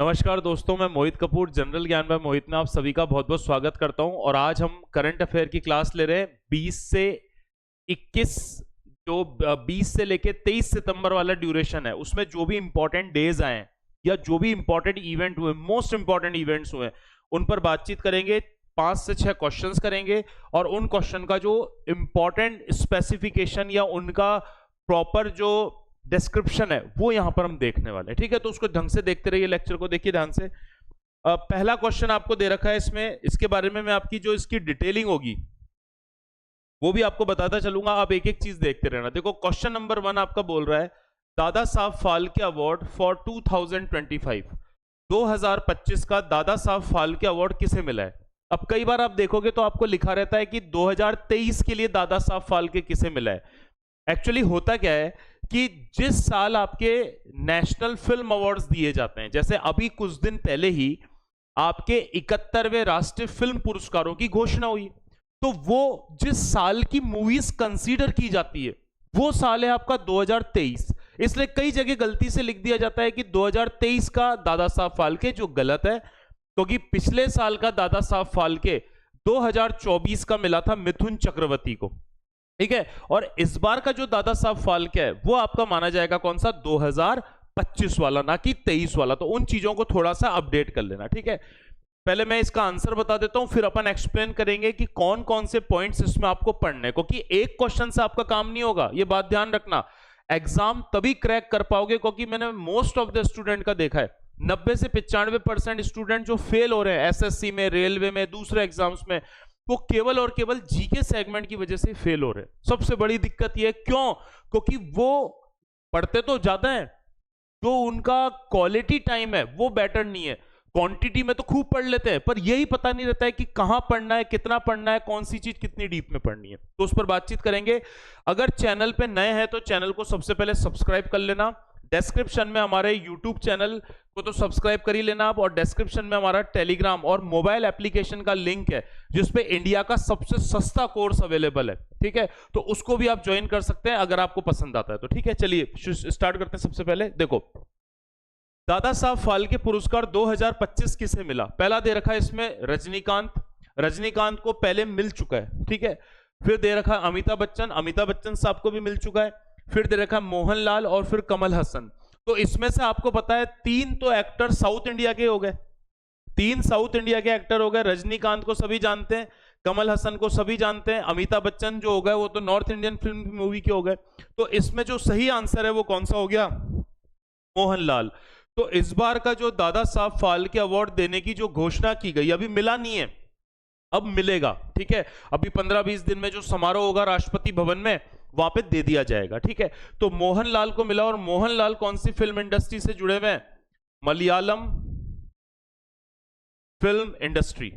नमस्कार दोस्तों, मैं मोहित कपूर जनरल ज्ञान में मोहित में आप सभी का बहुत बहुत स्वागत करता हूं। और आज हम करंट अफेयर की क्लास ले रहे हैं 20 से 21, जो 20 से लेके 23 सितंबर वाला ड्यूरेशन है, उसमें जो भी इंपॉर्टेंट डेज आए या जो भी इंपॉर्टेंट इवेंट हुए, मोस्ट इंपॉर्टेंट इवेंट्स हुए, उन पर बातचीत करेंगे। 5 से 6 क्वेश्चंस करेंगे और उन क्वेश्चन का जो इंपॉर्टेंट स्पेसिफिकेशन या उनका प्रॉपर जो डिस्क्रिप्शन है वो यहां पर हम देखने वाले हैं। ठीक है, तो उसको ढंग से देखते रहिए, लेक्चर को देखिए ध्यान से। पहला क्वेश्चन आपको दे रखा है इसमें, इसके बारे में मैं आपकी जो इसकी डिटेलिंग होगी वो भी आपको बताता चलूंगा। आप एक एक चीज देखते रहना। देखो, क्वेश्चन नंबर 1 आपका बोल रहा है दादा साहब फाल्के अवार्ड फॉर 2025, 2025 का दादा साहब फाल्के अवार्ड किसे मिला है। अब कई बार आप देखोगे तो आपको लिखा रहता है कि 2023 के लिए दादा साहब फाल्के किसे मिला है। एक्चुअली होता क्या है कि जिस साल आपके नेशनल फिल्म अवार्ड्स दिए जाते हैं, जैसे अभी कुछ दिन पहले ही आपके 71वें राष्ट्रीय फिल्म पुरस्कारों की घोषणा हुई, तो वो जिस साल की मूवीज कंसीडर की जाती है वो साल है आपका 2023। इसलिए कई जगह गलती से लिख दिया जाता है कि 2023 का दादा साहब फाल्के, जो गलत है, क्योंकि पिछले साल का दादा साहब फाल्के 2024 का मिला था मिथुन चक्रवर्ती को। ठीक है, और इस बार का जो दादा साहब फाल्के है वो आपका माना जाएगा कौन सा, 2025 वाला, ना कि 23 वाला। तो उन चीजों को थोड़ा सा अपडेट कर लेना। ठीक है, पहले मैं इसका आंसर बता देता हूं, फिर अपन एक्सप्लेन करेंगे कि कौन कौन से पॉइंट्स इसमें आपको पढ़ने, क्योंकि एक क्वेश्चन से आपका काम नहीं होगा, ये बात ध्यान रखना। एग्जाम तभी क्रैक कर पाओगे क्योंकि मैंने मोस्ट ऑफ द स्टूडेंट का देखा है, 90 से 95% स्टूडेंट जो फेल हो रहे हैं एसएससी में, रेलवे में, दूसरे एग्जाम्स में, वो केवल और केवल जीके सेगमेंट की वजह से फेल हो रहे हैं। सबसे बड़ी दिक्कत ये, क्यों? क्योंकि वो पढ़ते तो ज्यादा है, जो उनका क्वालिटी टाइम है वो बेटर नहीं है। क्वांटिटी में तो खूब पढ़ लेते हैं, पर यही पता नहीं रहता है कि कहां पढ़ना है, कितना पढ़ना है, कौन सी चीज कितनी डीप में पढ़नी है। तो उस पर बातचीत करेंगे। अगर चैनल पे नए हैं तो चैनल को सबसे पहले सब्सक्राइब कर लेना। डिस्क्रिप्शन में हमारे यूट्यूब चैनल को तो सब्सक्राइब कर ही लेना आप, और डिस्क्रिप्शन में हमारा टेलीग्राम और मोबाइल एप्लीकेशन का लिंक है जिसपे इंडिया का सबसे सस्ता कोर्स अवेलेबल है। ठीक है, तो उसको भी आप ज्वाइन कर सकते हैं अगर आपको पसंद आता है तो। ठीक है, चलिए स्टार्ट करते हैं। सबसे पहले देखो, दादा साहब फाल्के पुरस्कार 2025 किसे मिला। पहला दे रखा है इसमें रजनीकांत, रजनीकांत को पहले मिल चुका है। ठीक है, फिर दे रखा है अमिताभ बच्चन, अमिताभ बच्चन साहब को भी मिल चुका है। फिर दे रखा है मोहनलाल और फिर कमल हसन। तो इसमें से आपको पता है 3 तो एक्टर साउथ इंडिया के हो गए, 3 साउथ इंडिया के एक्टर हो गए। रजनीकांत को सभी जानते हैं, कमल हसन को सभी जानते हैं, अमिताभ बच्चन जो हो गए वो तो नॉर्थ इंडियन फिल्म मूवी के हो गए। तो इसमें जो सही आंसर है वो कौन सा हो गया, मोहनलाल। तो इस बार का जो दादा साहब फाल्के अवार्ड देने की जो घोषणा की गई, अभी मिला नहीं है, अब मिलेगा। ठीक है, अभी 15-20 दिन में जो समारोह होगा राष्ट्रपति भवन में, वहां पे दे दिया जाएगा। ठीक है, तो मोहनलाल को मिला। और मोहनलाल कौन सी फिल्म इंडस्ट्री से जुड़े हुए हैं, Malayalam film industry,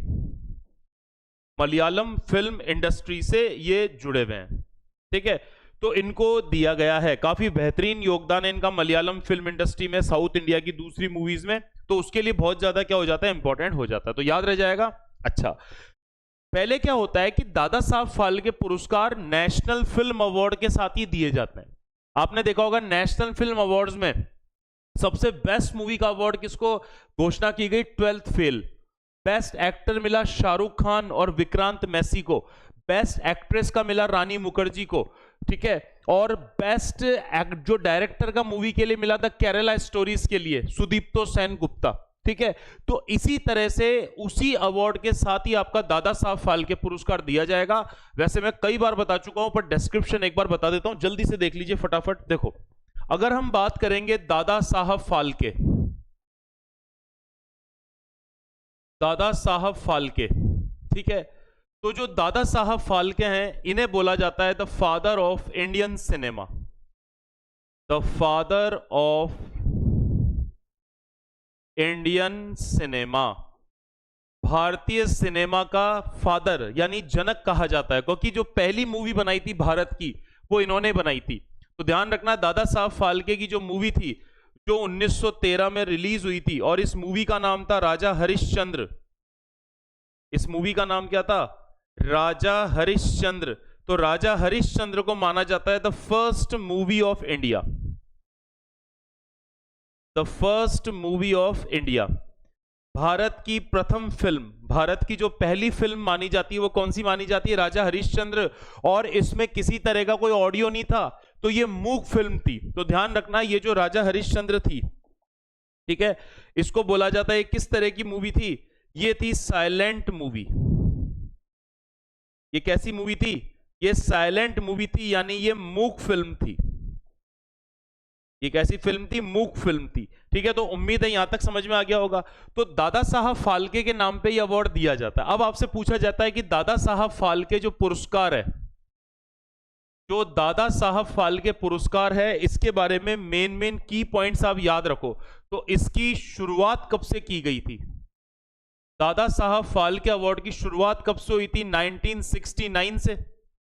Malayalam film industry से ये जुड़े हुए हैं। ठीक है, तो इनको दिया गया है, काफी बेहतरीन योगदान है इनका मलयालम फिल्म इंडस्ट्री में, साउथ इंडिया की दूसरी मूवीज में। तो उसके लिए बहुत ज्यादा क्या हो जाता है, इंपॉर्टेंट हो जाता है, तो याद रह जाएगा। अच्छा, पहले क्या होता है कि दादा साहब फाल्के पुरस्कार नेशनल फिल्म अवार्ड के साथ ही दिए जाते हैं। आपने देखा होगा नेशनल फिल्म अवार्ड्स में सबसे बेस्ट मूवी का अवार्ड किसको घोषणा की गई, 12th फेल। बेस्ट एक्टर मिला शाहरुख खान और विक्रांत मैसी को, बेस्ट एक्ट्रेस का मिला रानी मुखर्जी को। ठीक है, और बेस्ट जो डायरेक्टर का मूवी के लिए मिला था केरला स्टोरीज के लिए सुदीप्तो सेन गुप्ता। ठीक है, तो इसी तरह से उसी अवार्ड के साथ ही आपका दादा साहब फाल्के पुरस्कार दिया जाएगा। वैसे मैं कई बार बता चुका हूं, पर डिस्क्रिप्शन एक बार बता देता हूं, जल्दी से देख लीजिए फटाफट। देखो, अगर हम बात करेंगे दादा साहब फाल्के, दादा साहब फाल्के, ठीक है, तो जो दादा साहब फाल्के हैं इन्हें बोला जाता है the father of Indian cinema, the father of Indian cinema, भारतीय सिनेमा का फादर यानी जनक कहा जाता है, क्योंकि जो पहली मूवी बनाई थी भारत की वो इन्होंने बनाई थी। तो ध्यान रखना, दादा साहब फाल्के की जो मूवी थी जो 1913 में रिलीज हुई थी, और इस मूवी का नाम था राजा हरिश्चंद्र। इस मूवी का नाम क्या था, राजा हरिश्चंद्र। तो राजा हरिश्चंद्र को माना जाता है the first movie of India. The first movie of India, Bharat की प्रथम फिल्म, भारत की जो पहली फिल्म मानी जाती है वो कौन सी मानी जाती है? राजा हरिश्चंद्र। और इसमें किसी तरह का कोई ऑडियो नहीं था, तो ये मूक फिल्म थी। तो ध्यान रखना, ये जो राजा हरिश्चंद्र थी, ठीक है, इसको बोला जाता है किस तरह की मूवी थी? ये थी साइलेंट मूवी। ये कैसी मूवी थी? ये साइलेंट मूवी थी, यानी ये मूक फिल्म थी। ये कैसी फिल्म थी? मूक फिल्म थी। ठीक है, तो उम्मीद है यहां तक समझ में आ गया होगा। तो दादा साहब फाल्के के नाम पे ये अवार्ड दिया जाता है। अब आपसे पूछा जाता है कि दादा साहब फाल्के जो पुरस्कार है, जो दादा साहब फाल्के पुरस्कार है, इसके बारे में मेन की पॉइंट्स आप याद रखो। तो इसकी शुरुआत कब से की गई थी? दादा साहब फाल्के अवार्ड की शुरुआत कब से हुई थी? 1969 से।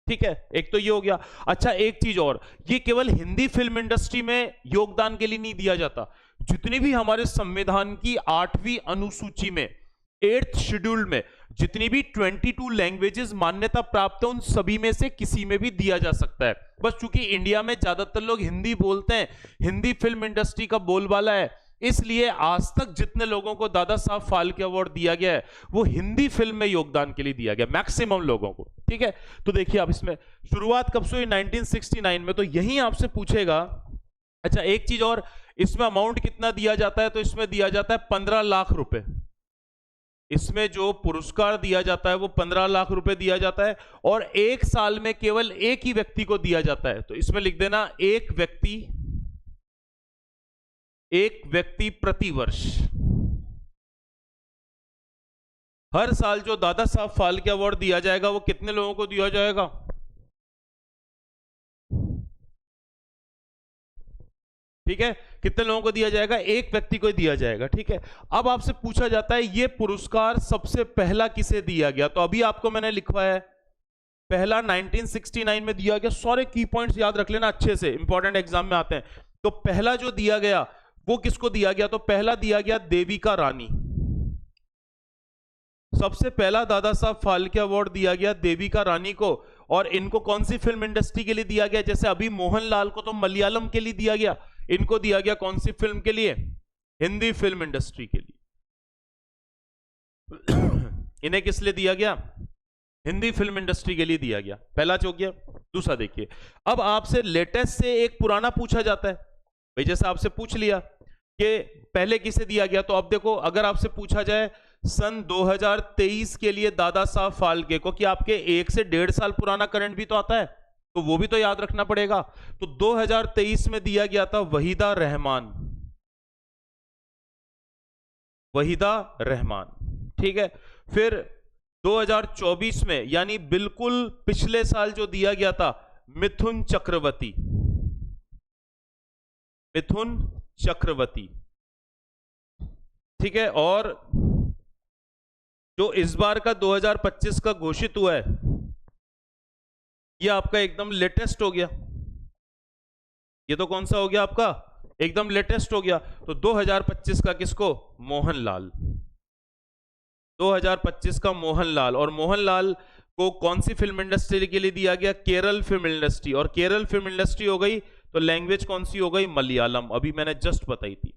ठीक है, एक तो ये हो गया। अच्छा, एक चीज और, ये केवल हिंदी फिल्म इंडस्ट्री में योगदान के लिए नहीं दिया जाता। जितनी भी हमारे संविधान की 8वीं अनुसूची में, 8th शेड्यूल में, जितनी भी 22 लैंग्वेजेस मान्यता प्राप्त है, उन सभी में से किसी में भी दिया जा सकता है। बस चूंकि इंडिया में ज्यादातर लोग हिंदी बोलते हैं, हिंदी फिल्म इंडस्ट्री का बोलबाला है, इसलिए आज तक जितने लोगों को दादा साहब फाल्के अवार्ड दिया गया है वो हिंदी फिल्म में योगदान के लिए दिया गया, मैक्सिमम लोगों को। ठीक है, तो देखिए आप इसमें शुरुआत कब से हुई? 1969 में। तो यही आपसे पूछेगा। अच्छा, एक चीज और, इसमें अमाउंट कितना दिया जाता है? तो इसमें दिया जाता है 15 लाख रुपए। इसमें जो पुरस्कार दिया जाता है वो 15 लाख रुपए दिया जाता है, और एक साल में केवल एक ही व्यक्ति को दिया जाता है। तो इसमें लिख देना, एक व्यक्ति प्रति वर्ष। हर साल जो दादा साहब फाल्के अवार्ड दिया जाएगा वो कितने लोगों को दिया जाएगा? ठीक है, कितने लोगों को दिया जाएगा? एक व्यक्ति को दिया जाएगा। ठीक है, अब आपसे पूछा जाता है ये पुरस्कार सबसे पहला किसे दिया गया? तो अभी आपको मैंने लिखवाया है, पहला 1969 में दिया गया। सारे की पॉइंट्स याद रख लेना अच्छे से, इंपॉर्टेंट एग्जाम में आते हैं। तो पहला जो दिया गया वो किसको दिया गया? तो पहला दिया गया देविका रानी। सबसे पहला दादा साहब फाल्के अवार्ड दिया गया देविका रानी को। और इनको कौन सी फिल्म इंडस्ट्री के लिए दिया गया? जैसे अभी मोहनलाल को तो मलयालम के लिए दिया गया, इनको दिया गया कौन सी फिल्म के लिए? हिंदी फिल्म इंडस्ट्री के लिए। इन्हें किस लिए दिया गया? हिंदी फिल्म इंडस्ट्री के लिए दिया गया। पहला हो गया। दूसरा देखिए, अब आपसे लेटेस्ट से एक पुराना पूछा जाता है। भाई जैसे आपसे पूछ लिया कि पहले किसे दिया गया, तो अब देखो, अगर आपसे पूछा जाए सन 2023 के लिए दादा साहब फाल्के को, कि आपके 1 से 1.5 साल पुराना करंट भी तो आता है, तो वो भी तो याद रखना पड़ेगा। तो 2023 में दिया गया था वहीदा रहमान। वहीदा रहमान। ठीक है, फिर 2024 में, यानी बिल्कुल पिछले साल जो दिया गया था, मिथुन चक्रवर्ती। मिथुन चक्रवर्ती। ठीक है, और जो इस बार का 2025 का घोषित हुआ है, ये आपका एकदम लेटेस्ट हो गया। ये तो कौन सा हो गया आपका? एकदम लेटेस्ट हो गया। तो 2025 का किसको? मोहनलाल। 2025 का मोहनलाल। और मोहनलाल को कौन सी फिल्म इंडस्ट्री के लिए दिया गया? Kerala film industry. और केरल फिल्म इंडस्ट्री हो गई तो लैंग्वेज कौन सी हो गई? मलयालम। अभी मैंने जस्ट बताई थी।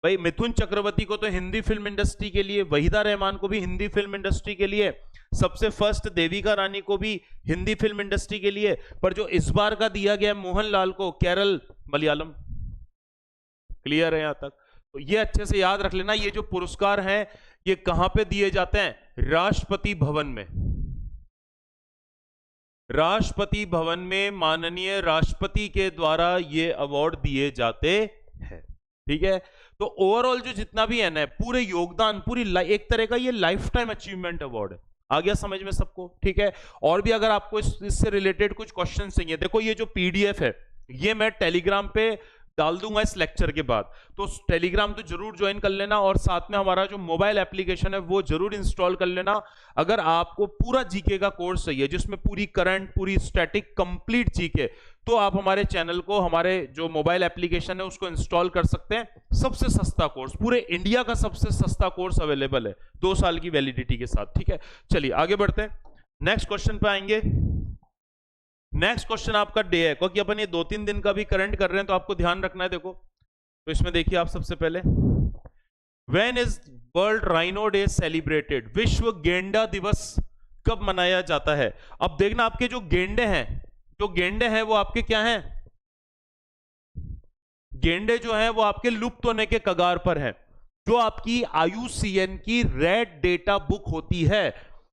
भाई मिथुन चक्रवर्ती को तो हिंदी फिल्म इंडस्ट्री के लिए, वहीदा रहमान को भी हिंदी फिल्म इंडस्ट्री के लिए, सबसे फर्स्ट देविका रानी को भी हिंदी फिल्म इंडस्ट्री के लिए, पर जो इस बार का दिया गया मोहनलाल को, केरल मलयालम। क्लियर है यहां तक? तो ये अच्छे से याद रख लेना, ये जो पुरस्कार हैं ये कहां पे दिए जाते हैं? राष्ट्रपति भवन में। राष्ट्रपति भवन में माननीय राष्ट्रपति के द्वारा ये अवार्ड दिए जाते हैं। ठीक है, तो ओवरऑल जो जितना भी है ना, पूरे योगदान, पूरी एक तरह का ये लाइफ टाइम अचीवमेंट अवार्ड है। आ गया समझ में सबको? ठीक है, और भी अगर आपको इससे रिलेटेड कुछ क्वेश्चन चाहिए, देखो ये जो पीडीएफ है ये मैं टेलीग्राम पे डाल दूंगा इस लेक्चर के बाद, तो टेलीग्राम तो जरूर ज्वाइन कर लेना, और साथ में हमारा जो मोबाइल एप्लीकेशन है वो जरूर इंस्टॉल कर लेना। अगर आपको पूरा जीके का कोर्स चाहिए जिसमें पूरी करंट, पूरी स्टैटिक, कंप्लीट जीके, तो आप हमारे चैनल को, हमारे जो मोबाइल एप्लीकेशन है उसको इंस्टॉल कर सकते हैं। सबसे सस्ता कोर्स, पूरे इंडिया का सबसे सस्ता कोर्स अवेलेबल है 2 साल की वैलिडिटी के साथ। ठीक है, चलिए आगे बढ़ते हैं, नेक्स्ट क्वेश्चन पे आएंगे। नेक्स्ट क्वेश्चन आपका डे है, क्योंकि अपन ये 2-3 दिन का भी करंट कर रहे हैं तो आपको ध्यान रखना है। देखो तो इसमें देखिए आप सबसे पहले, when is world rhino day celebrated, विश्व गेंडा दिवस कब मनाया जाता है? अब देखना आपके जो गेंडे हैं वो आपके क्या हैं? गेंडे जो हैं वो आपके लुप्त होने के कगार पर हैं। जो आपकी IUCN की रेड डेटा बुक होती है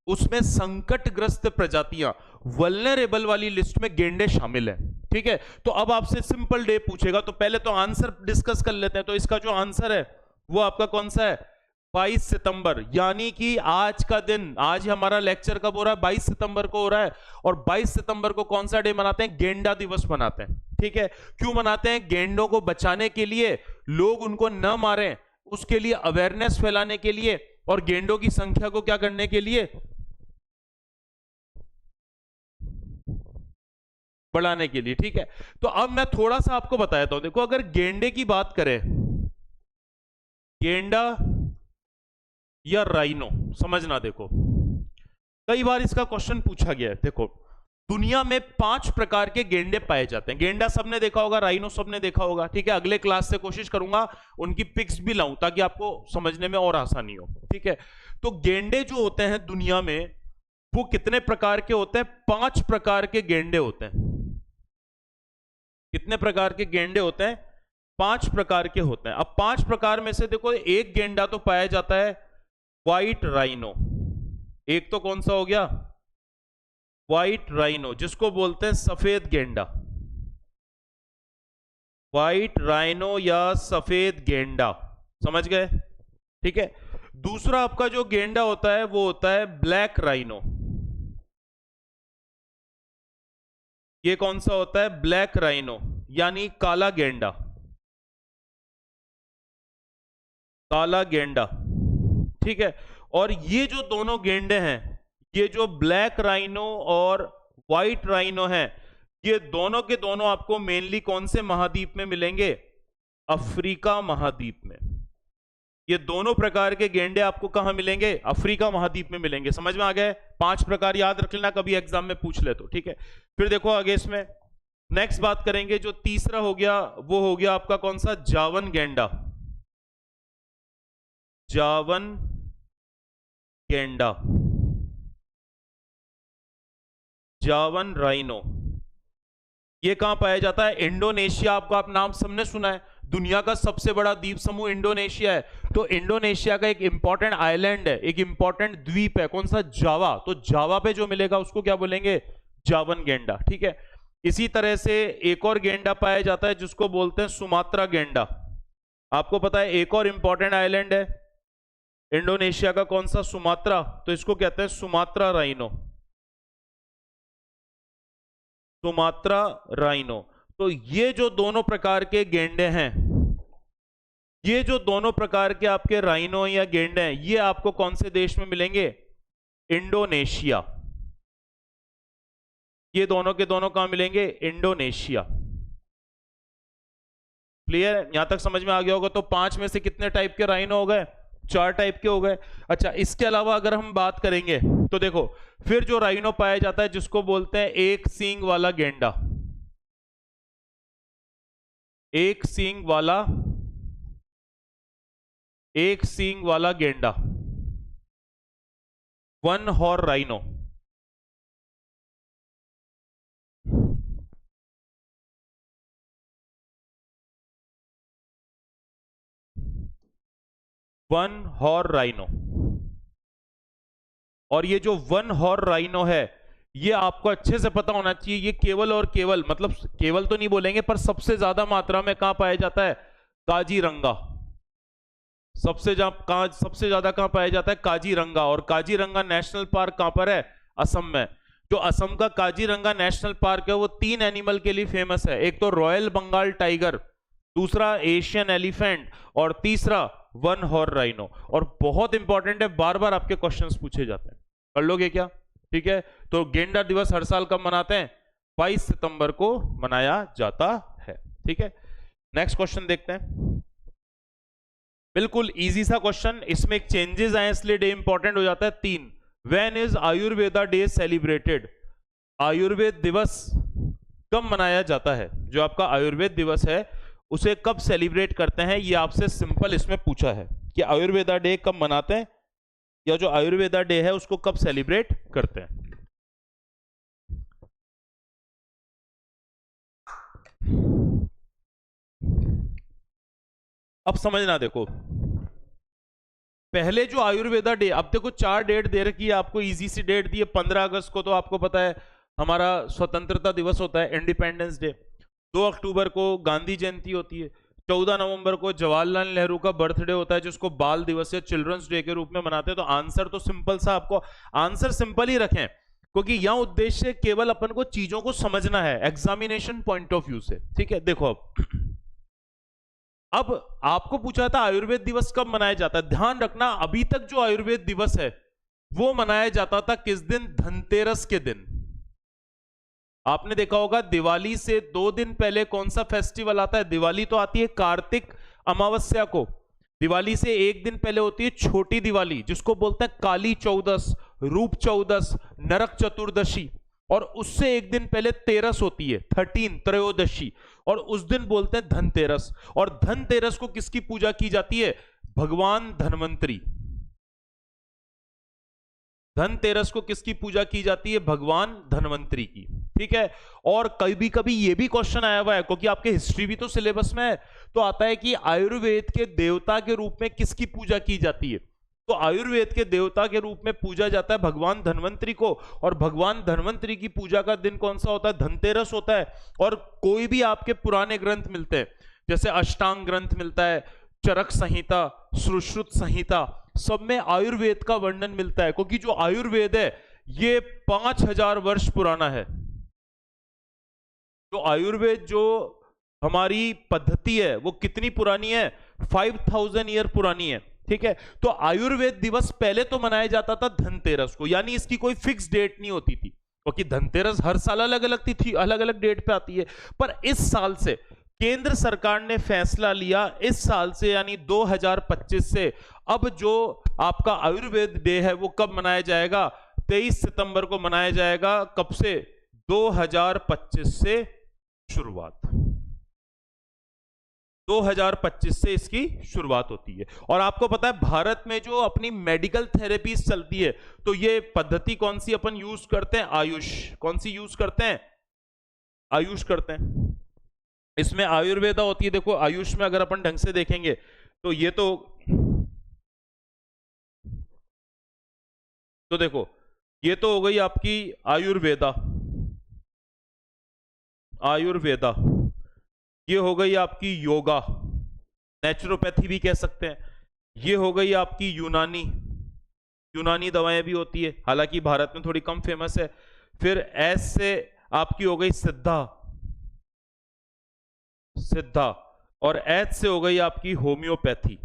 उसमें संकटग्रस्त प्रजातियां, वल्नरेबल वाली लिस्ट में गेंडे शामिल है। ठीक है, तो अब आपसे सिंपल डे पूछेगा तो पहले तो आंसर डिस्कस कर लेते हैं। तो इसका जो आंसर है वो आपका कौन सा है? 22 सितंबर, यानी कि आज का दिन, आज हमारा लेक्चर कब हो रहा है? 22 सितंबर को हो रहा है। और 22 सितंबर को कौन सा डे मनाते हैं? गेंडा दिवस मनाते हैं। ठीक है, क्यों मनाते हैं? गेंडों को बचाने के लिए, लोग उनको न मारें उसके लिए, अवेयरनेस फैलाने के लिए, और गेंडों की संख्या को क्या करने के लिए? बढ़ाने के लिए। ठीक है, तो अब मैं थोड़ा सा आपको बताता हूं। देखो, अगर गेंडे की बात करें, गेंडा या राइनो, समझना। देखो, कई बार इसका क्वेश्चन पूछा गया है। देखो, दुनिया में 5 प्रकार के गेंडे पाए जाते हैं। गेंडा सबने देखा होगा, राइनो सबने देखा होगा। ठीक है, अगले क्लास से कोशिश करूंगा उनकी पिक्स भी लाऊं ताकि आपको समझने में और आसानी हो। ठीक है, तो गेंडे जो होते हैं दुनिया में वो कितने प्रकार के होते हैं? 5 प्रकार के गेंडे होते हैं। कितने प्रकार के गेंडे होते हैं? 5 प्रकार के होते हैं। अब 5 प्रकार में से देखो, एक गेंडा तो पाया जाता है व्हाइट राइनो। एक तो कौन सा हो गया? व्हाइट राइनो, जिसको बोलते हैं सफेद गेंडा। व्हाइट राइनो या सफेद गेंडा, समझ गए? ठीक है, दूसरा आपका जो गेंडा होता है वो होता है ब्लैक राइनो। ये कौन सा होता है? ब्लैक राइनो, यानी काला गेंडा। काला गेंडा। ठीक है, और ये जो दोनों गेंडे हैं, ये जो ब्लैक राइनो और व्हाइट राइनो हैं, ये दोनों के दोनों आपको मेनली कौन से महाद्वीप में मिलेंगे? अफ्रीका महाद्वीप में। ये दोनों प्रकार के गेंडे आपको कहां मिलेंगे? अफ्रीका महाद्वीप में मिलेंगे। समझ में आ गए? 5 प्रकार याद रख लेना, कभी एग्जाम में पूछ ले तो। ठीक है, फिर देखो आगे इसमें नेक्स्ट बात करेंगे। जो तीसरा हो गया वो हो गया आपका कौन सा? जावन गेंडा। जावन गेंडा, जावन राइनो, ये कहां पाया जाता है? इंडोनेशिया। आपको आप नाम सबने सुना है, दुनिया का सबसे बड़ा द्वीप समूह इंडोनेशिया है। तो इंडोनेशिया का एक इंपॉर्टेंट आइलैंड है, एक इंपॉर्टेंट द्वीप है, कौन सा? जावा। तो जावा पे जो मिलेगा उसको क्या बोलेंगे? जावन गेंडा। ठीक है, इसी तरह से एक और गेंडा पाया जाता है जिसको बोलते हैं सुमात्रा गेंडा। आपको पता है एक और इंपॉर्टेंट आइलैंड है इंडोनेशिया का, कौन सा? सुमात्रा। तो इसको कहते हैं सुमात्रा राइनो। Sumatra rhino. तो ये जो दोनों प्रकार के गेंडे हैं, ये जो दोनों प्रकार के आपके राइनो या गेंडे हैं, ये आपको कौन से देश में मिलेंगे? इंडोनेशिया। ये दोनों के दोनों कहां मिलेंगे? इंडोनेशिया। क्लियर है? यहां तक समझ में आ गया होगा। तो 5 में से कितने टाइप के राइनो हो गए? 4 टाइप के हो गए। अच्छा, इसके अलावा अगर हम बात करेंगे तो देखो, फिर जो राइनो पाया जाता है जिसको बोलते हैं एक सींग वाला गेंडा। एक सींग वाला गेंडा, one horn rhino. One horn rhino. और ये जो वन हॉर्न राइनो है, ये आपको अच्छे से पता होना चाहिए, ये केवल और केवल, मतलब केवल तो नहीं बोलेंगे पर सबसे ज्यादा मात्रा में कहां पाया जाता है? काजीरंगा। सबसे ज्यादा कहां पाया जाता है? काजीरंगा। और काजीरंगा नेशनल पार्क कहां पर है? असम में। जो असम का काजीरंगा नेशनल पार्क है वो 3 एनिमल के लिए फेमस है। एक तो रॉयल बंगाल टाइगर, दूसरा एशियन एलिफेंट, और तीसरा वन हॉर्न राइनो। और बहुत इंपॉर्टेंट है, बार बार आपके क्वेश्चंस पूछे जाते हैं, कर लोगे क्या? ठीक है, तो गेंडा दिवस हर साल कब मनाते हैं? 22 सितंबर को मनाया जाता है। ठीक है, नेक्स्ट क्वेश्चन देखते हैं। बिल्कुल इजी सा क्वेश्चन, इसमें एक चेंजेस आए इसलिए डे इंपॉर्टेंट हो जाता है। 3, when is Ayurveda day celebrated? Ayurveda दिवस कब मनाया जाता है? जो आपका आयुर्वेद दिवस है उसे कब सेलिब्रेट करते हैं, ये आपसे सिंपल इसमें पूछा है कि आयुर्वेदा डे कब मनाते हैं, या जो आयुर्वेदा डे है उसको कब सेलिब्रेट करते हैं। अब समझना, देखो पहले जो आयुर्वेदा डे, अब देखो 4 डेट दे रखी है आपको, इजी सी डेट दी है। 15 अगस्त को तो आपको पता है हमारा स्वतंत्रता दिवस होता है, इंडिपेंडेंस डे। 2 अक्टूबर को गांधी जयंती होती है। 14 नवंबर को जवाहरलाल नेहरू का बर्थडे होता है, जिसको बाल दिवस या चिल्ड्रंस डे के रूप में मनाते हैं। तो आंसर तो सिंपल सा, आपको आंसर सिंपल ही रखें, क्योंकि यहां उद्देश्य केवल अपन को चीजों को समझना है एग्जामिनेशन पॉइंट ऑफ व्यू से। ठीक है, देखो अब आपको पूछा था आयुर्वेद दिवस कब मनाया जाता है। ध्यान रखना, अभी तक जो आयुर्वेद दिवस है वो मनाया जाता था किस दिन, धनतेरस के दिन। आपने देखा होगा दिवाली से 2 दिन पहले कौन सा फेस्टिवल आता है, दिवाली तो आती है कार्तिक अमावस्या को। दिवाली से 1 दिन पहले होती है छोटी दिवाली, जिसको बोलते हैं काली चौदस, रूप चौदस, नरक चतुर्दशी। और उससे 1 दिन पहले तेरस होती है, 13 त्रयोदशी, और उस दिन बोलते हैं धनतेरस। और धनतेरस को किसकी पूजा की जाती है, भगवान धनवंतरी। धनतेरस को किसकी पूजा की जाती है, भगवान धनवंतरी की। ठीक है, और कभी कभी ये भी क्वेश्चन आया हुआ है, क्योंकि आपके हिस्ट्री भी तो सिलेबस में है, तो आता है कि आयुर्वेद के देवता के रूप में किसकी पूजा की जाती है। तो आयुर्वेद के देवता के रूप में पूजा जाता है भगवान धनवंतरी को, और भगवान धनवंतरी की पूजा का दिन कौन सा होता है, धनतेरस होता है। और कोई भी आपके पुराने ग्रंथ मिलते हैं, जैसे अष्टांग ग्रंथ मिलता है, चरक संहिता, सुश्रुत संहिता, सब में आयुर्वेद का वर्णन मिलता है। क्योंकि जो आयुर्वेद है ये 5000 वर्ष पुराना है। जो आयुर्वेद, जो हमारी पद्धति है, वो कितनी पुरानी है, 5000 ईयर पुरानी है। ठीक है, तो आयुर्वेद दिवस पहले तो मनाया जाता था धनतेरस को, यानी इसकी कोई फिक्स डेट नहीं होती थी, क्योंकि धनतेरस हर साल अलग अलग थी, अलग अलग डेट पे आती है। पर इस साल से केंद्र सरकार ने फैसला लिया, इस साल से यानी 2025 से अब जो आपका आयुर्वेद डे है वो कब मनाया जाएगा, 23 सितंबर को मनाया जाएगा। कब से, 2025 से शुरुआत, 2025 से इसकी शुरुआत होती है। और आपको पता है भारत में जो अपनी मेडिकल थेरेपीज चलती है, तो ये पद्धति कौन सी अपन यूज करते हैं, आयुष। कौन सी यूज करते हैं, आयुष करते हैं। इसमें आयुर्वेदा होती है। देखो आयुष में अगर अपन ढंग से देखेंगे तो ये तो देखो ये तो हो गई आपकी आयुर्वेदा, आयुर्वेदा। ये हो गई आपकी योगा, नेचुरोपैथी भी कह सकते हैं। ये हो गई आपकी यूनानी, यूनानी दवाएं भी होती है, हालांकि भारत में थोड़ी कम फेमस है। फिर एस से आपकी हो गई सिद्धा, सिद्धा, और एच से हो गई आपकी होम्योपैथी,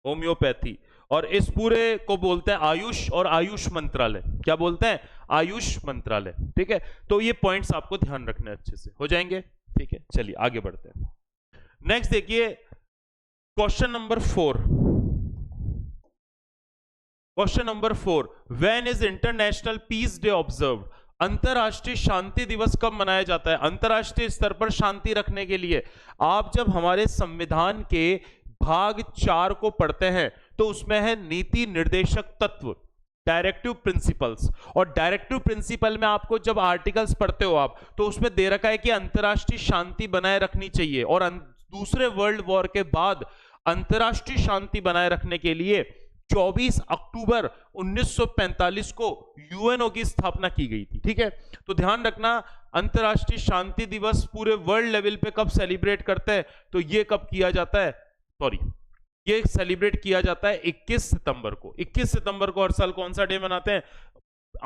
होम्योपैथी। और इस पूरे को बोलते हैं आयुष और आयुष मंत्रालय। क्या बोलते हैं, आयुष मंत्रालय। ठीक है, तो ये पॉइंट्स आपको ध्यान रखने अच्छे से हो जाएंगे। ठीक है, चलिए आगे बढ़ते हैं। नेक्स्ट देखिए question number 4। Question number 4, when is international peace day observed. अंतरराष्ट्रीय शांति दिवस कब मनाया जाता है। अंतरराष्ट्रीय स्तर पर शांति रखने के लिए आप जब हमारे संविधान के भाग 4 को पढ़ते हैं तो उसमें है नीति निर्देशक तत्व, डायरेक्टिव प्रिंसिपल्स। और डायरेक्टिव प्रिंसिपल में आपको जब आर्टिकल्स पढ़ते हो आप, तो उसमें दे रखा है कि अंतरराष्ट्रीय शांति बनाए रखनी चाहिए। और दूसरे वर्ल्ड वॉर के बाद अंतरराष्ट्रीय शांति बनाए रखने के लिए 24 अक्टूबर 1945 को यूएनओ की स्थापना की गई थी। ठीक है, तो ध्यान रखना अंतरराष्ट्रीय शांति दिवस पूरे वर्ल्ड लेवल पे कब सेलिब्रेट करते हैं, तो ये कब किया जाता है, सॉरी ये सेलिब्रेट किया जाता है 21 सितंबर को। 21 सितंबर को हर साल कौन सा डे मनाते हैं,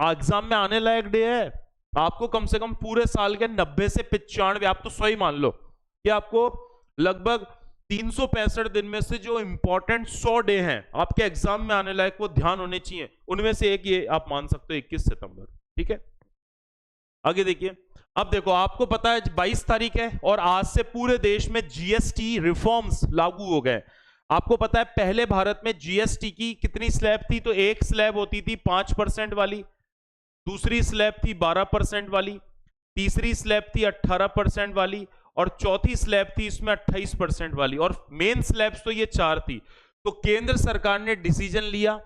एग्जाम में आने लायक डे है। आपको कम से कम पूरे साल के 90 से 95, आप तो 100 ही मान लो कि आपको लगभग 365 दिन में से जो इंपॉर्टेंट 100 डे हैं आपके एग्जाम में आने लायक, वो ध्यान होने चाहिए। उनमें से एक ये आप मान सकते हो 21 सितंबर। ठीक है, आगे देखिए। अब देखो आपको पता है 22 तारीख है और आज से पूरे देश में जीएसटी रिफॉर्म्स लागू हो गए। आपको पता है पहले भारत में जीएसटी की कितनी स्लैब थी, तो एक स्लैब होती थी 5% वाली, दूसरी स्लैब थी 12% वाली, तीसरी स्लैब थी 18% वाली, और चौथी स्लैब थी इसमें 28% वाली, और मेन स्लैब्स तो ये 4 थी। तो केंद्र सरकार ने डिसीजन लिया,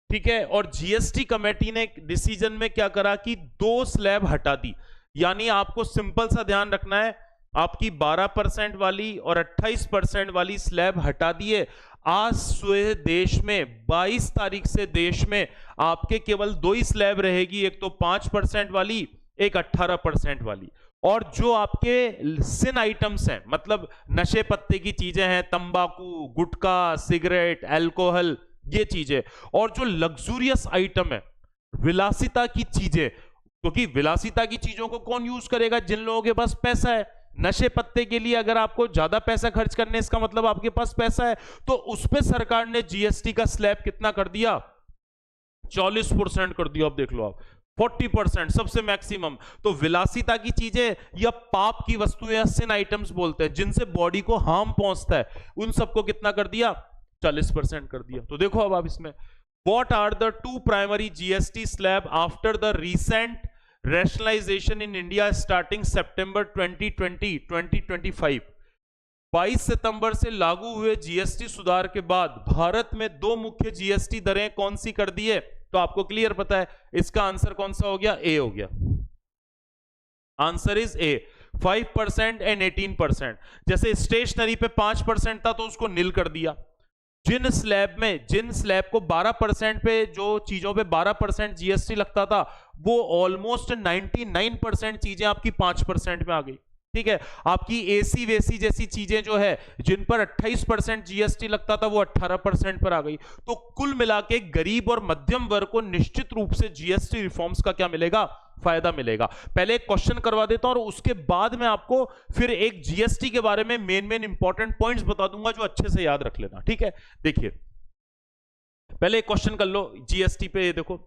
ठीक है, और जीएसटी कमेटी ने डिसीजन में क्या करा कि 2 स्लैब हटा दी। यानी आपको सिंपल सा ध्यान रखना है, आपकी 12% वाली और 28% वाली स्लैब हटा दिए। आज से देश में 22 तारीख से देश में आपके केवल 2 ही स्लैब रहेगी, एक तो 5% वाली, एक 18% वाली। और जो आपके सिन आइटम्स हैं, मतलब नशे पत्ते की चीजें हैं, तंबाकू, गुटखा, सिगरेट, अल्कोहल, ये चीजें, और जो लग्जूरियस आइटम है, विलासिता की चीजें, क्योंकि विलासिता की चीजों को कौन यूज करेगा? जिन लोगों के पास पैसा है। नशे पत्ते के लिए अगर आपको ज्यादा पैसा खर्च करने, इसका मतलब आपके पास पैसा है। तो उस पे सरकार ने जीएसटी का स्लैब कितना कर दिया? 40% कर दिया। अब देख लो आप, 40% सबसे मैक्सिमम। तो विलासिता की चीजें या पाप की वस्तुएं या सिन आइटम्स बोलते हैं, जिनसे बॉडी को हार्म पहुंचता है, उन सबको कितना कर दिया? 40% कर दिया। तो देखो अब आप इसमें, what are the 2 primary GST slab after the recent rationalization in India starting September 2020-2025? 22 सितंबर से लागू हुए जीएसटी सुधार के बाद भारत में 2 मुख्य जीएसटी दरें कौन सी कर दी है? तो आपको क्लियर पता है, इसका आंसर कौन सा हो गया? ए हो गया। Answer is a, 5% and 18%। जैसे स्टेशनरी पे 5% था तो उसको नील कर दिया। जिन स्लैब को 12% पे, जो चीजों पे 12% जीएसटी लगता था, वो ऑलमोस्ट 99% चीजें आपकी 5% में आ गई। ठीक है, आपकी एसी वेसी जैसी चीजें जो है, जिन पर 28% जीएसटी लगता था, वो 18% पर आ गई। तो कुल मिला के गरीब और मध्यम वर्ग को निश्चित रूप से जीएसटी रिफॉर्म्स का क्या मिलेगा? फायदा मिलेगा। पहले एक क्वेश्चन करवा देता हूं और उसके बाद में आपको फिर एक जीएसटी के बारे में मेन इंपॉर्टेंट पॉइंट्स बता दूंगा, जो अच्छे से याद रख लेना। ठीक है, देखिए पहले एक क्वेश्चन कर लो जीएसटी पे। ये देखो,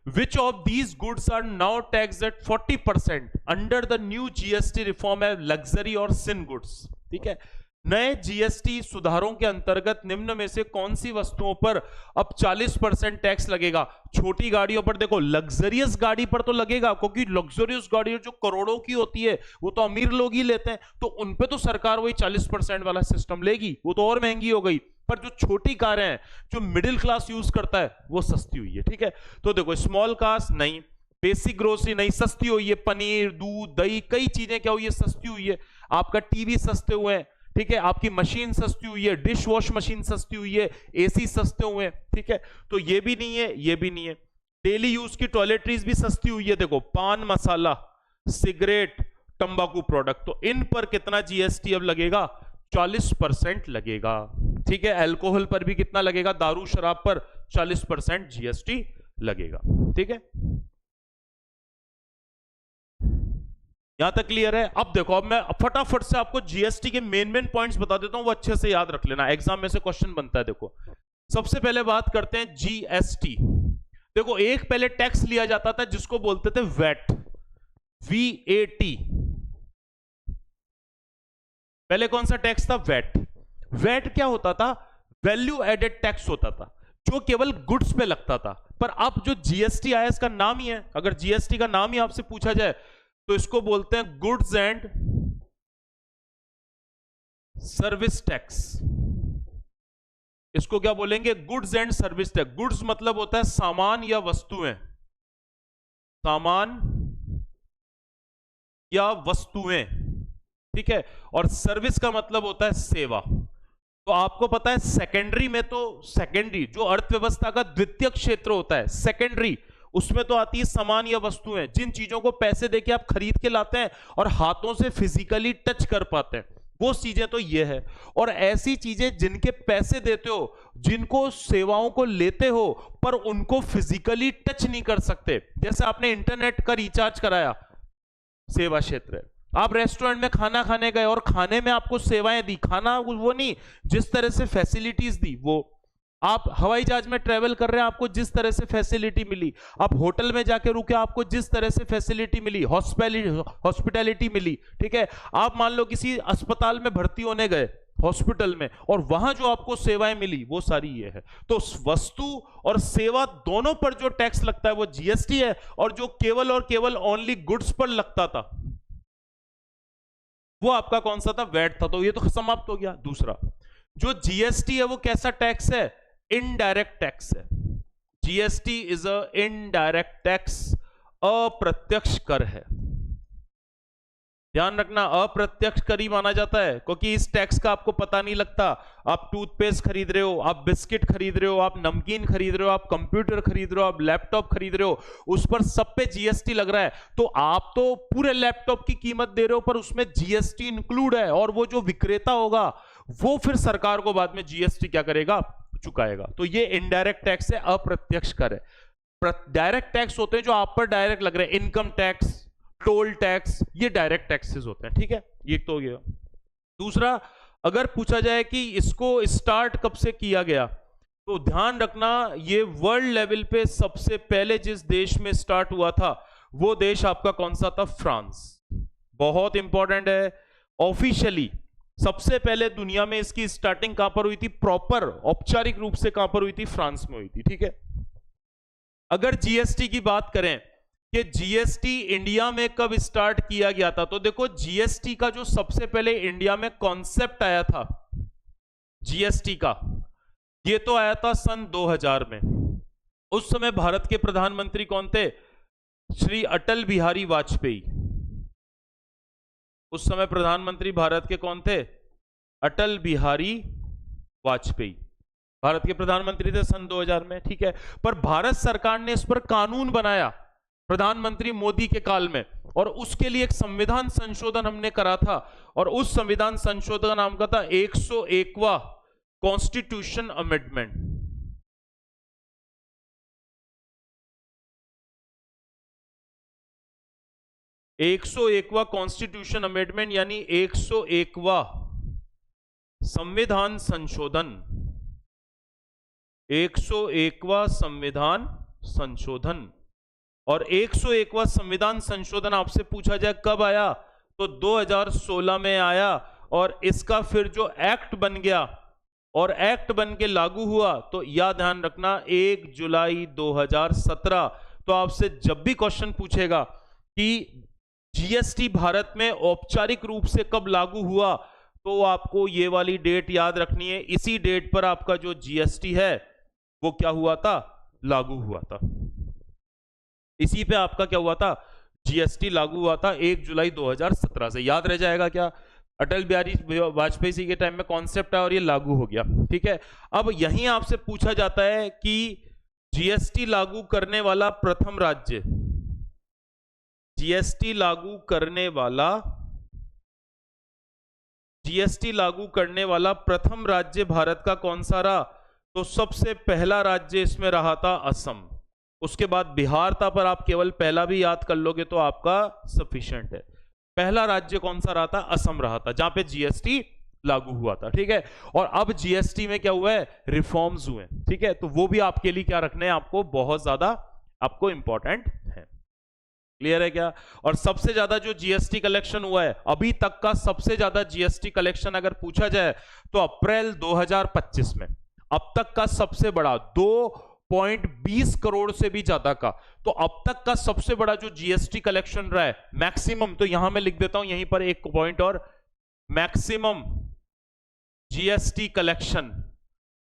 which of these goods are now taxed at 40% under the new GST reform है लग्जरी और सिन गुड्स। ठीक है, नए जीएसटी सुधारों के अंतर्गत निम्न में से कौन सी वस्तुओं पर अब 40% टैक्स लगेगा? छोटी गाड़ियों पर देखो, लग्जरियस गाड़ी पर तो लगेगा, क्योंकि लग्जरियस गाड़ी जो करोड़ों की होती है वो तो अमीर लोग ही लेते हैं, तो उनपे तो सरकार वही 40% वाला सिस्टम लेगी, वो तो और महंगी हो गई। पर जो छोटी कारें हैं, जो मिडिल क्लास यूज करता है, वो सस्ती हुई है। ठीक है, तो देखो स्मॉल कार्स नहीं, बेसिक ग्रोसरी नहीं, सस्ती हुई है। पनीर, दूध, दही, कई चीजें क्या हुई है? सस्ती हुई है। आपका टीवी सस्ते हुए हैं। ठीक है, आपकी मशीन सस्ती हुई है, डिश वॉश मशीन सस्ती हुई है, एसी सस्ते हुए हैं। ठीक है, तो ये भी नहीं है, ये भी नहीं है। डेली यूज की टॉयलेटरीज भी सस्ती हुई है। देखो, पान मसाला, सिगरेट, तंबाकू प्रोडक्ट, तो इन पर कितना जीएसटी अब लगेगा? 40% लगेगा। ठीक है, अल्कोहल पर भी कितना लगेगा? दारू शराब पर 40% जीएसटी लगेगा। ठीक है, यहां तक क्लियर है? अब देखो, अब मैं फटाफट से आपको जीएसटी के मेन पॉइंट्स बता देता हूं, वो अच्छे से याद रख लेना, एग्जाम में से क्वेश्चन बनता है। देखो, सबसे पहले बात करते हैं जीएसटी। देखो, एक पहले टैक्स लिया जाता था जिसको बोलते थे वैट, वीएटी। पहले कौन सा टैक्स था? वैट। वैट क्या होता था? वैल्यू एडेड टैक्स होता था, जो केवल गुड्स पे लगता था। पर अब जो जीएसटी आया, इसका नाम ही है, अगर जीएसटी का नाम ही आपसे पूछा जाए तो इसको बोलते हैं गुड्स एंड सर्विस टैक्स। इसको क्या बोलेंगे? Goods and service tax. Goods मतलब होता है सामान या वस्तुएं, सामान या वस्तुएं। ठीक है, और सर्विस का मतलब होता है सेवा। तो आपको पता है सेकेंडरी में, तो सेकेंडरी जो अर्थव्यवस्था का द्वितीय क्षेत्र होता है, सेकेंडरी, उसमें तो आती है सामान या वस्तुएं, जिन चीजों को पैसे देके आप खरीद के लाते हैं और हाथों से फिजिकली टच कर पाते हैं, वो चीजें तो ये है। और ऐसी चीजें जिनके पैसे देते हो, जिनको सेवाओं को लेते हो, पर उनको फिजिकली टच नहीं कर सकते। जैसे आपने इंटरनेट का रिचार्ज कराया, सेवा क्षेत्र है। आप रेस्टोरेंट में खाना खाने गए और खाने में आपको सेवाएं दी, खाना वो नहीं, जिस तरह से फैसिलिटीज दी वो। आप हवाई जहाज में ट्रेवल कर रहे हैं, आपको जिस तरह से फैसिलिटी मिली, आप होटल में जाके रुके, आपको जिस तरह से फैसिलिटी मिली, हॉस्पिटैलिटी मिली। ठीक है, आप मान लो किसी अस्पताल में भर्ती होने गए, हॉस्पिटल में, और वहां जो आपको सेवाएं मिली, वो सारी ये है। तो वस्तु और सेवा दोनों पर जो टैक्स लगता है वो जीएसटी है, और जो केवल और केवल ओनली गुड्स पर लगता था वो आपका कौन सा था? वैट था, तो ये तो समाप्त हो गया। दूसरा जो जीएसटी है वो कैसा टैक्स है? इनडायरेक्ट टैक्स है। GST is a indirect tax, अप्रत्यक्ष कर है। ध्यान रखना, अप्रत्यक्ष कर ही माना जाता है, क्योंकि इस टैक्स का आपको पता नहीं लगता। आप टूथपेस्ट खरीद रहे हो, आप बिस्किट खरीद रहे हो, आप नमकीन खरीद रहे हो, आप कंप्यूटर खरीद रहे हो, आप लैपटॉप खरीद रहे हो, उस पर सब पे जीएसटी लग रहा है। तो आप तो पूरे लैपटॉप की कीमत दे रहे हो, पर उसमें जीएसटी इंक्लूड है, और वो जो विक्रेता होगा वो फिर सरकार को बाद में जीएसटी क्या करेगा? चुकाएगा। तो ये इनडायरेक्ट टैक्स है, अप्रत्यक्ष कर है। डायरेक्ट टैक्स होते हैं जो आप पर डायरेक्ट लग रहे हैं, इनकम टैक्स, टोल टैक्स, ये डायरेक्ट टैक्सेस होते हैं। ठीक है, ये तो हो गया। दूसरा, अगर पूछा जाए कि इसको स्टार्ट कब से किया गया, तो ध्यान रखना ये वर्ल्ड लेवल पे सबसे पहले जिस देश में स्टार्ट हुआ था वो देश आपका कौन सा था? फ्रांस। बहुत इंपॉर्टेंट है। ऑफिशियली सबसे पहले दुनिया में इसकी स्टार्टिंग कहां पर हुई थी? प्रॉपर औपचारिक रूप से कहां पर हुई थी? फ्रांस में हुई थी। ठीक है। अगर जीएसटी की बात करें कि जीएसटी इंडिया में कब स्टार्ट किया गया था, तो देखो जीएसटी का जो सबसे पहले इंडिया में कॉन्सेप्ट आया था जीएसटी का, ये तो आया था सन 2000 में। उस समय भारत के प्रधानमंत्री कौन थे? श्री अटल बिहारी वाजपेयी। उस समय प्रधानमंत्री भारत के कौन थे? अटल बिहारी वाजपेयी भारत के प्रधानमंत्री थे सन 2000 में। ठीक है। पर भारत सरकार ने इस पर कानून बनाया प्रधानमंत्री मोदी के काल में, और उसके लिए एक संविधान संशोधन हमने करा था, और उस संविधान संशोधन का नाम का था 101वां कॉन्स्टिट्यूशन अमेंडमेंट। एक 101वां कॉन्स्टिट्यूशन अमेंडमेंट यानी 101वां संविधान संशोधन। 101वां संविधान संशोधन। और 101वां संविधान संशोधन आपसे पूछा जाए कब आया, तो 2016 में आया, और इसका फिर जो एक्ट बन गया और एक्ट बन के लागू हुआ, तो यह ध्यान रखना 1 जुलाई 2017। तो आपसे जब भी क्वेश्चन पूछेगा कि जीएसटी भारत में औपचारिक रूप से कब लागू हुआ, तो आपको ये वाली डेट याद रखनी है। इसी डेट पर आपका जो जीएसटी है वो क्या हुआ था? लागू हुआ था। इसी पे आपका क्या हुआ था? जीएसटी लागू हुआ था 1 जुलाई 2017 से। याद रह जाएगा क्या? अटल बिहारी वाजपेयी जी के टाइम में कॉन्सेप्ट है और ये लागू हो गया। ठीक है। अब यहीं आपसे पूछा जाता है कि जीएसटी लागू करने वाला प्रथम राज्य, जीएसटी लागू करने वाला प्रथम राज्य भारत का कौन सा रहा? तो सबसे पहला राज्य इसमें रहा था असम। उसके बाद बिहार था, पर आप केवल पहला भी याद कर लोगे तो आपका सफिशिएंट है। पहला राज्य कौन सा रहा था? असम रहा था, जहां पे जीएसटी लागू हुआ था। ठीक है। और अब जीएसटी में क्या हुआ है? रिफॉर्म्स हुए। ठीक है। तो वो भी आपके लिए क्या रखने हैं? आपको बहुत ज्यादा आपको इंपॉर्टेंट है। क्लियर है क्या? और सबसे ज्यादा जो जीएसटी कलेक्शन हुआ है अभी तक का, सबसे ज्यादा जीएसटी कलेक्शन अगर पूछा जाए तो अप्रैल 2025 में अब तक का सबसे बड़ा 2.20 करोड़ से भी ज्यादा का, तो अब तक का सबसे बड़ा जो जीएसटी कलेक्शन रहा है मैक्सिमम, तो यहां मैं लिख देता हूं यहीं पर एक पॉइंट और, मैक्सिमम जीएसटी कलेक्शन,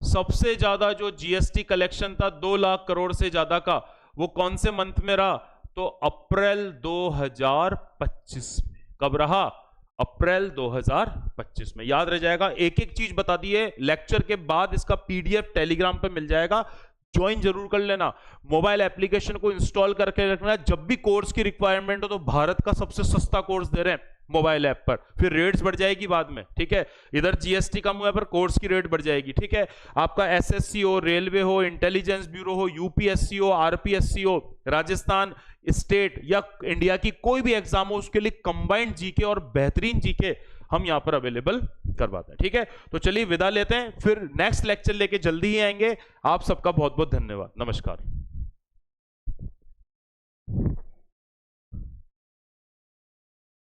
सबसे ज्यादा जो जीएसटी कलेक्शन था 2 लाख करोड़ से ज्यादा का, वो कौन से मंथ में रहा? तो अप्रैल 2025 में। कब रहा? अप्रैल 2025 में। याद रह जाएगा। एक एक चीज बता दिए। लेक्चर के बाद इसका पीडीएफ टेलीग्राम पे मिल जाएगा, ज्वाइन जरूर कर लेना। मोबाइल एप्लीकेशन को इंस्टॉल करके रखना। जब भी कोर्स की रिक्वायरमेंट हो तो भारत का सबसे सस्ता कोर्स दे रहे हैं मोबाइल ऐप पर, फिर रेट्स बढ़ जाएगी बाद में। ठीक है। इधर जीएसटी कम हुआ पर कोर्स की रेट बढ़ जाएगी। ठीक है। आपका एसएससी हो, रेलवे हो, इंटेलिजेंस ब्यूरो हो, यूपीएससी हो, आरपीएससी हो, राजस्थान स्टेट या इंडिया की कोई भी एग्जाम हो, उसके लिए कंबाइंड जीके और बेहतरीन जीके हम यहां पर अवेलेबल करवाते हैं। ठीक है। तो चलिए विदा लेते हैं, फिर नेक्स्ट लेक्चर लेके जल्दी ही आएंगे। आप सबका बहुत बहुत धन्यवाद। नमस्कार।